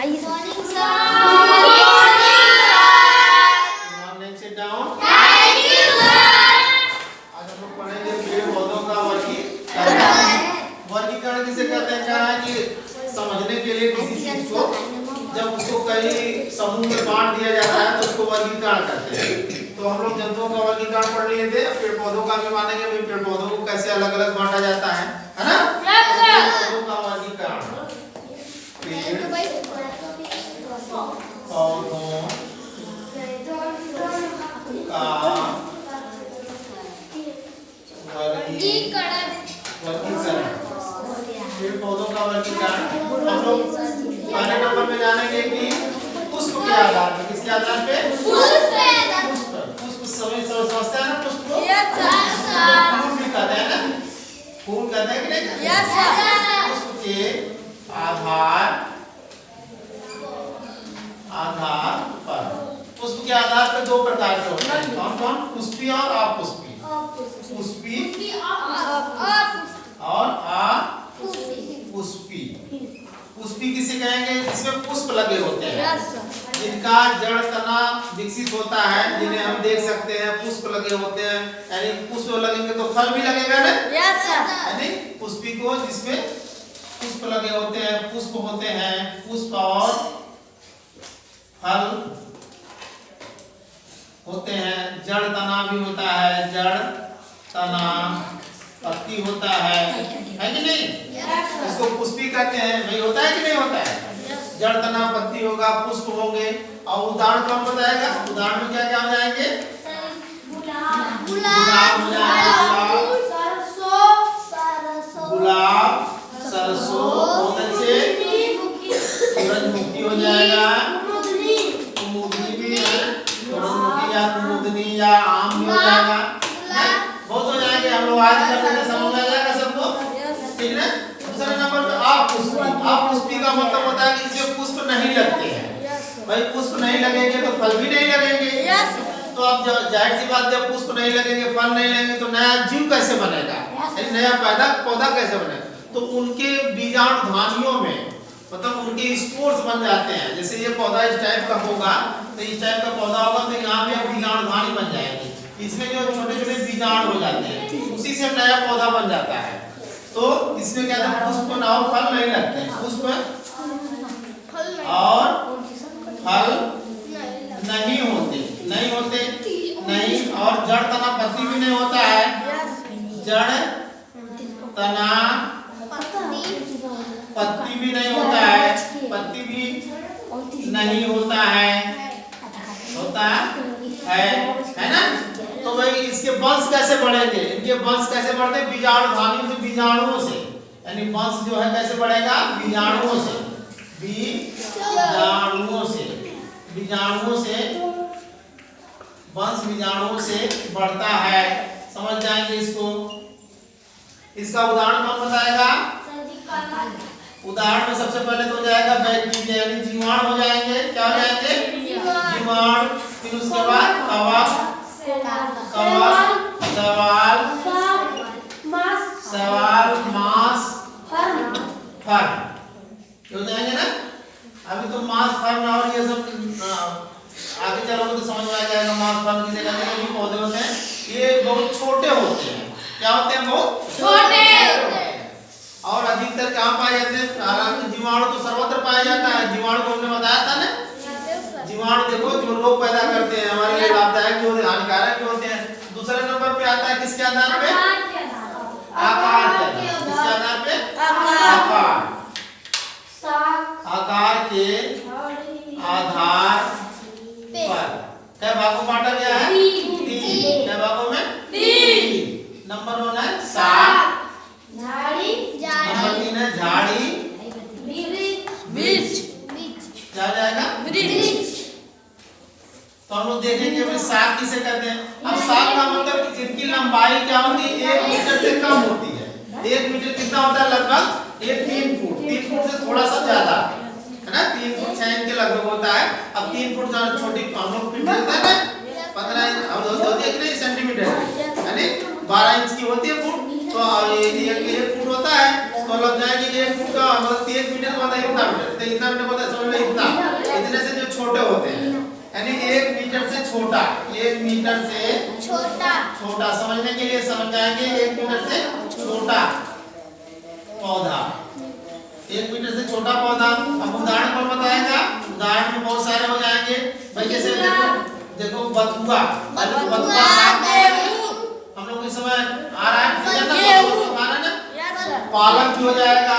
आइए sir. Sit down. Thank you, sir. आज हम लोग पढ़ेंगे पेड़ पौधों का वर्गीकरण। वर्गीकरण किसे कहते हैं? क्या है कि समझने के लिए किसी चीज को जब उसको कई समूह में बांट दिया जाता है तो उसको वर्गीकरण कहते हैं। तो हम लोग जंतुओं का वर्गीकरण पढ़ लिए थे, पेड़ पौधों का भी मानेंगे भाई पेड़ पौधों को कैसे अलग अलग बांटा जाता है ना? Yes, sir. पेड़ पौधों का वर्गीकरण पेड़ पौधों का वर्गीकरण पेड़ पौधों का वर्गीकरण हम लोग पहले नंबर में जानेंगे कि पुष्प के आधार पर। किसके आधार पे? पुष्प समझते हैं ना पुष्प को? फूल भी कहते हैं ना? फूल कहते हैं कि नहीं? पुष्प के आधार पर पुष्प के आधार पर दो प्रकार के होते हैं। कौन कौन? पुष्पी और अपुष्पी। पुष्पी और अपुष्पी। पुष्पी किसे कहेंगे? जिसमें पुष्प लगे होते हैं, जिनका जड़ तना विकसित होता है, जिन्हें हम देख सकते हैं पुष्प लगे होते हैं। यानी पुष्प लगेंगे तो फल भी लगेगा ना? यानी पुष्पी को जिसमें पुष्प लगे होते हैं, पुष्प होते हैं, पुष्प और फल होते हैं। जड़ तना भी होता है, जड़ तना पत्ती होता है कि नहीं? इसको पुष्पी कहते हैं भाई। होता है कि नहीं होता है? जड़ तना पत्ती होगा, पुष्प होंगे। और उदाहरण कौन बताएगा? उदाहरण में क्या क्या हो जाएंगे? गुलाब हो जाएगा, गुलाब, सरसों, बहुत अच्छे, सूरजमुखी हो जाएगा, कुमुदनी भी है, सूरजमुखी या कुमुदनी या आम भी हो जाएगा। बहुत हो जाएंगे, हम लोग आज करके समझ आ जाएगा सबको, ठीक है? दूसरे नंबर पे अपुष्पी। अपुष्पी का मतलब होता है कि इसमें पुष्प नहीं लगते हैं। भाई पुष्प नहीं लगेंगे तो फल भी नहीं लगेंगे। तो अब जब जाहिर सी बात, जब पुष्प नहीं लगेंगे, फल नहीं लगेंगे तो नया जीव कैसे बनेगा? नया पौधा कैसे बनेगा? तो उनके बीजाणुधानियों में मतलब उनके स्पोर्स बन जाते हैं। जैसे ये पौधा इस टाइप का होगा तो इस टाइप का पौधा होगा तो यहाँ पे बीजाणुधानी बन जाएगी। इसमें जो छोटे छोटे बीजाणु हो जाते हैं, उसी से नया पौधा बन जाता है। तो इसमें क्या है? पुष्प और फल नहीं लगते हैं। पुष्प और फल नहीं होते नहीं, और जड़ तना पत्ती भी नहीं होता है। जड़ तना पत्ती भी नहीं होता है, पत्ती भी नहीं होता है ना? तो भाई इसके वंश कैसे बढ़ेंगे? इनके वंश कैसे बढ़ते? बीजाणुधानियों से, बीजाणुओं से। यानी वंश जो है कैसे बढ़ेगा? बीजाणुओं से वंश बीजाणुओं से बढ़ता है। समझ जाएंगे इसको। इसका उदाहरण कौन बताएगा? उदाहरण में सबसे पहले तो हो जाएगा बैक्टीरिया यानी जीवाणु हो जाएंगे। क्या हो जाएंगे? जीवाणु। फिर उसके बाद कवक, सवाल, मांस, फर हो जाएंगे ना? अभी तो मांस, फर और ये सब आगे चलोगे तो समझ में आ जाएगा। मांस, फर किसे कहते हैं? ये पौधे होते हैं, ये बहुत छोटे होते हैं। क्या होते हैं? बहुत छोटे होते हैं। और अधिकतर कहाँ पाए जाते हैं? हालांकि जीवाणु तो सर्वत्र पाया जाता है। जीवाणु को हमने बताया था ना? जीवाणु देखो जो रोग पैदा करते हैं, हमारे लिए लाभदायक भी होते हैं, हानिकारक भी होते हैं। दूसरे नंबर पे आता है किसके आधार पे? आकार के आधार पे। आकार के आधार पर क्या भागों में बांटा गया है? 3। क्या भागों में? 3। नंबर 1 है साग, नंबर 3 है झाड़ी, बीज। क्या जाएगा? बीज। तो हम लोग देखेंगे कि साग किसे कहते हैं। अब साग का मतलब कि जिनकी लंबाई क्या होती है? 1 मीटर से कम होती है। 1 मीटर कितना होता है? लगभग 3 फुट। 3 फुट से थोड़ा सा ज्यादा है ना? 3 फुट 6 इंच के लगभग होता है। अब 3 फुट छोटी हम लोग फीट होता है ना? 15 इंच अब होती है कि नहीं? सेंटीमीटर यानी 12 इंच की होती है फुट। तो ये 1 फुट होता है तो लग जाएगी 1 फुट का मतलब 1 मीटर का मतलब इतना मीटर। तो इतना मीटर मतलब समझ लो इतना छोटा, 1 मीटर से छोटा छोटा, समझने के लिए समझ जाएंगे, 1 मीटर से छोटा पौधा, 1 मीटर से छोटा पौधा। अब उदाहरण कौन बताएगा? उदाहरण में बहुत सारे हो जाएंगे भाई, जैसे देखो बथुआ, बथुआ हम लोग इस समय आ रहा है ना, पालक भी हो जाएगा,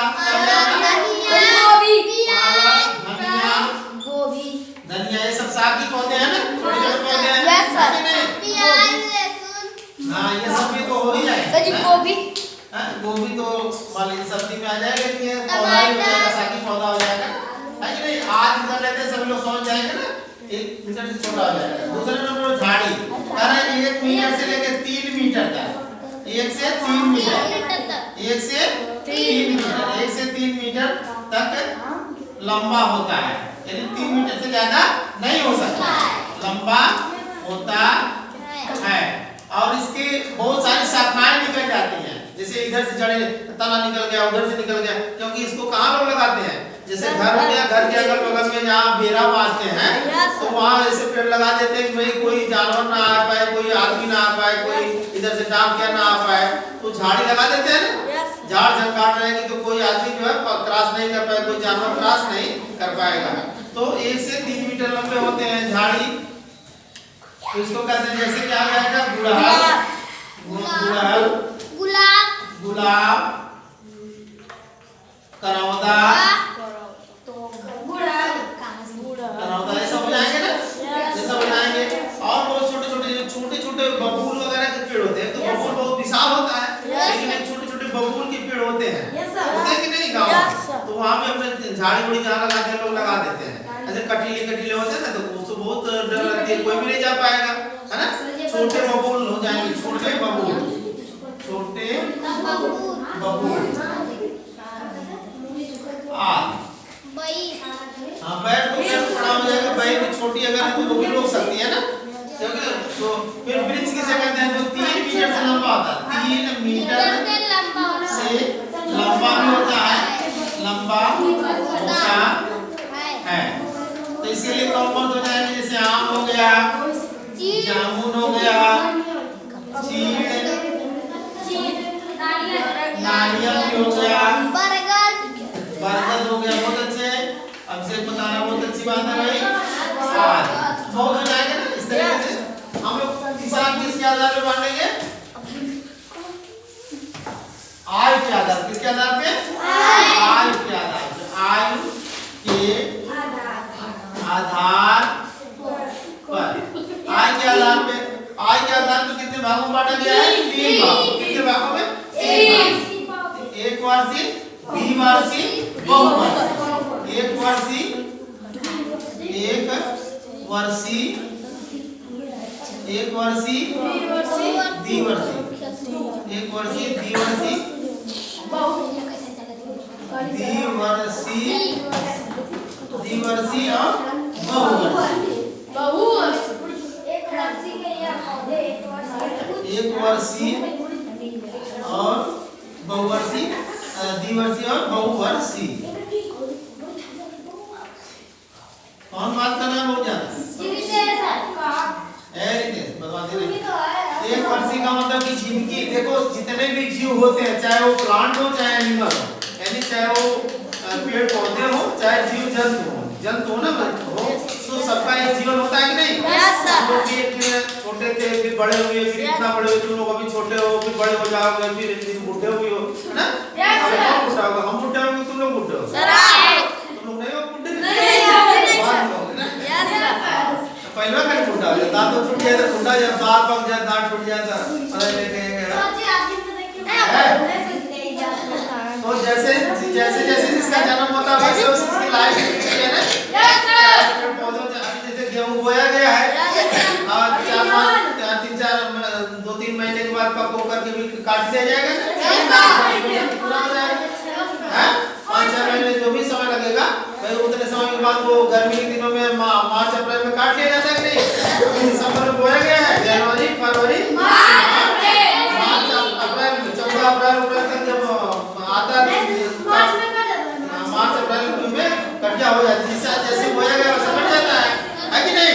धनिया, ये सब साग के पौधे हैं ना, छोटे छोटे पौधे हैं, हाँ ये सब भी तो हो ही जाएगा। गोभी तो मान लीजिए सब्जी में आ जाएगा, लेकिन ये पौधा ही हो जाएगा, सागी पौधा हो जाएगा, है कि नहीं? आज कर लेते हैं, सब लोग समझ जाएंगे ना, 1 मीटर से छोटा हो जाएगा। दूसरे नंबर झाड़ी, कह रहा है 1 मीटर से लेकर 3 मीटर तक, 1 से 3 मीटर, 1 से 3 मीटर, 1 से 3 मीटर तक लंबा होता है, यानी 3 मीटर से ज्यादा नहीं हो सकता, लंबा होता है। और इसके बहुत सारी शाखाएं निकल जाती हैं, जैसे इधर से जड़े तना निकल गया, उधर से निकल गया, क्योंकि इसको कहाँ लोग लगाते हैं? जैसे घर हो गया, घर के अगल बगल में जहाँ बेरा बांधते हैं तो वहाँ ऐसे पेड़ लगा देते हैं, भाई कोई जानवर ना आ पाए, कोई आदमी ना आ पाए, कोई इधर से डांक क्या ना आ पाए, तो झाड़ी लगा देते हैं ना। झाड़ झंकाट रहेगी तो कोई आदमी जो है क्रॉस नहीं कर पाए, कोई जानवर क्रॉस नहीं कर पाएगा। तो 1 से 3 मीटर लंबे होते हैं झाड़ी, तो इसको कहते हैं, जैसे क्या जाएगा? गुलाब, करौदा, ये सब हो जाएंगे ना, ये सब हो जाएंगे। और बहुत छोटे छोटे बबूल वगैरह के पेड़ होते हैं, तो बबूल बहुत विशाल होता है, लेकिन छोटे छोटे बबूल के पेड़ होते हैं, होते हैं कि नहीं गाँव में? तो वहाँ भी अपने झाड़ी उड़ी जहाँ लगाते हैं लोग लगा देते हैं, ऐसे कटीले होते हैं ना, तो उसको बहुत डर लगती है, कोई भी नहीं जा पाएगा, है ना? छोटे बबूल हो जाएंगे, छोटे बबूल, हाँ पैर तो बड़ा हो जाएगा, पैर भी छोटी अगर है तो वो भी रोक सकती है ना, क्योंकि तो फिर वृक्ष किसे कहते हैं? जो 3 मीटर से लंबा होता है, 3 मीटर से लंबा भी होता है, लंबा होता है। तो इसके लिए कौन कौन हो जाएंगे? जैसे आम हो गया, जामुन हो गया, चीड़, नारियल भी हो गया, बरगद हो गया, बहुत अच्छे। अब से बताना बहुत अच्छी बात है भाई, बहुत हो जाएगा ना। इस तरीके से हम लोग किसान किसके आधार पे बांटेंगे? आयु के आधार पे, किसके आधार पे? आयु के आधार पे, आयु के आधार पर, आय के आधार पे, आय के आधार पे कितने भागों में बांटा गया है? 3 भागों। कितने भागों में? 3 भाग। एक वार्षिक, द्विवार्षिक, बहुवार्षिक। एक वर्षीय, द्विवर्षीय, एक वर्षीय, द्विवर्षीय और बहुवर्षीय। एक वर्षीय और बहुवर्षीय, द्विवर्षीय और बहुवर्षीय। कौन बात कर रहा है? बहुत ज्यादा एक वर्षीय का मतलब कि जिनकी, देखो जितने भी जीव होते हैं, चाहे वो प्लांट हो चाहे एनिमल हो, यानी चाहे वो पेड़ पौधे हो चाहे जीव जंतु हो ना हो, तो सबका एक जीवन होता है कि नहीं? छोटे थे फिर बड़े हुए, फिर इतना बड़े हुए, तुम लोग अभी छोटे हो, फिर बड़े हो जाओगे, फिर बूढ़े हुए हो, है ना? हम बूढ़े होंगे, तुम लोग बूढ़े हो, तुम लोग नहीं हो बूढ़े, पहले का बूढ़ा हो जाए, दांत तो टूट जाए, तो टूटा जाए, बाल पक जाए, दांत टूट जाए, अरे लेके तो जैसे जिसका जन्म होता है वैसे उसकी लाइफ है ना। पौधों जैसे गेहूं बोया गया है और 2-3 महीने के बाद पक करके भी काट दिया जाएगा ना, पूरा हो जाएगा। 5-6 महीने जो भी समय लगेगा भाई, उतने समय के बाद वो गर्मी के दिनों में मार्च अप्रैल में काट लिया जाता है कि नहीं? दिसंबर में बोया गया है, जनवरी फरवरी मार्च अप्रैल में 14 अप्रैल तक जब आता है मार्च अप्रैल में कटिया हो जाती है, जैसे बोया गया वैसे कट जाता है कि नहीं?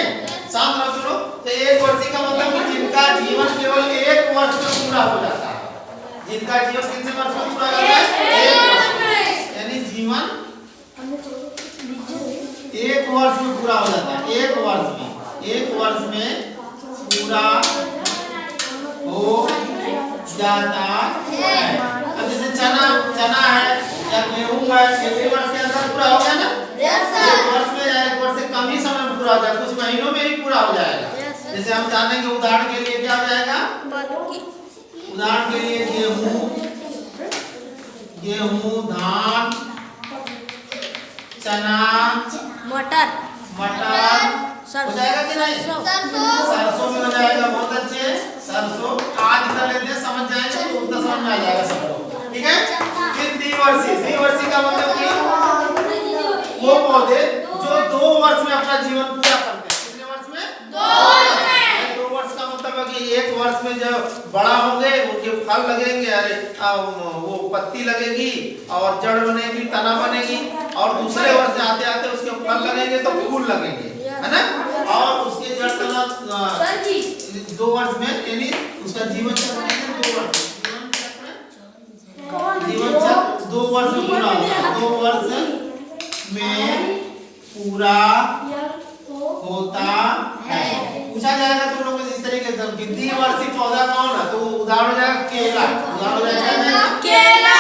शांत रहो तुम लोग। तो पूरा हो जाता है। जिनका जीवन कितने वर्ष में पूरा होता है? 1 वर्ष में। यानी जीवन 1 वर्ष में पूरा हो जाता है। 1 वर्ष में, 1 वर्ष में पूरा हो जाता है। अब जैसे चना है या गेहूं है, 1 वर्ष के अंदर पूरा हो गया ना? Yes, sir. 1 वर्ष में या 1 वर्ष से कम ही समय में पूरा हो जाएगा, कुछ महीनों में ही पूरा हो जाएगा। जैसे हम जानेंगे उदाहरण के लिए क्या हो जाएगा? उदाहरण के लिए गेहूं, धान, चना, मटर हो जाएगा कि नहीं? सरसों में हो जाएगा। बहुत अच्छे। सरसों आज इधर लेते हैं, समझ जाएंगे तो उतना समझ में आ जाएगा सबको। ठीक है। फिर द्विवर्षी का मतलब कि वो पौधे जो 2 वर्ष में अपना जीवन पूरा करते हैं। कितने वर्ष में? 2 वर्ष का मतलब है कि 1 वर्ष में जब बड़ा होंगे उनके फल लगेंगे, अरे वो पत्ती लगेगी और जड़ बनेगी, तना बनेगी, और दूसरे वर्ष आते आते उसके फल लगेंगे तो फूल लगेंगे, है ना? और उसके जड़ तना 2 वर्ष में, यानी उसका जीवन चक्र 2 वर्ष, जीवन चक्र 2 वर्ष में पूरा होता है। 2 वर्ष में पूरा होता है। पूछा जाएगा तुम लोगों से इस तरीके से, द्विवर्षी पौधा कौन है? तो उदाहरण हो जाएगा केला। उदाहरण हो जाएगा केला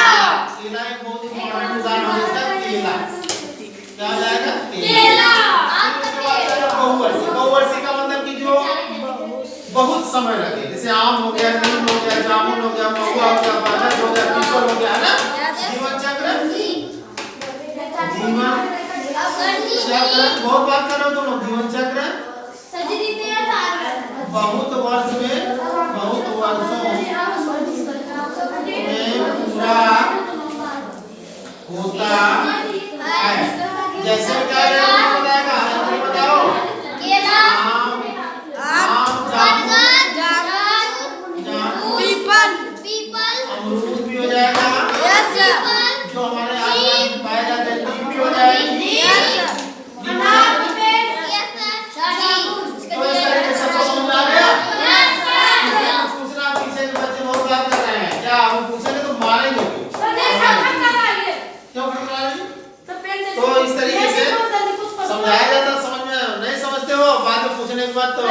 एक बहुत इंपॉर्टेंट उदाहरण हो जाता है। केला क्या हो जाएगा? केला। बहुवर्षी का मतलब कि जो बहुत समय लगे, जैसे आम हो गया, नीम हो गया, जामुन हो गया, महुआ हो गया, बरगद हो गया, पीपल हो गया, है ना? जीवन चक्र बहुत बात कर रहे हो तुम लोग। जीवन चक्र बहुत वर्षों में पूरा होता है। जैसे क्या बताएगा? बताओ। अमरूद भी हो जाएगा। जो हमारे आसपास पाए जाते हैं, नीम भी हो जाएगी। तो इस तरीके से सबको समझ आ गया? पूछना पीछे के बच्चे बहुत बात कर रहे हैं, क्या हम पूछेंगे तो मारेंगे क्यों खटखटाएंगे? तो इस तरीके से समझाया जाता, समझ में नहीं समझते हो, बाद में पूछने के बाद तो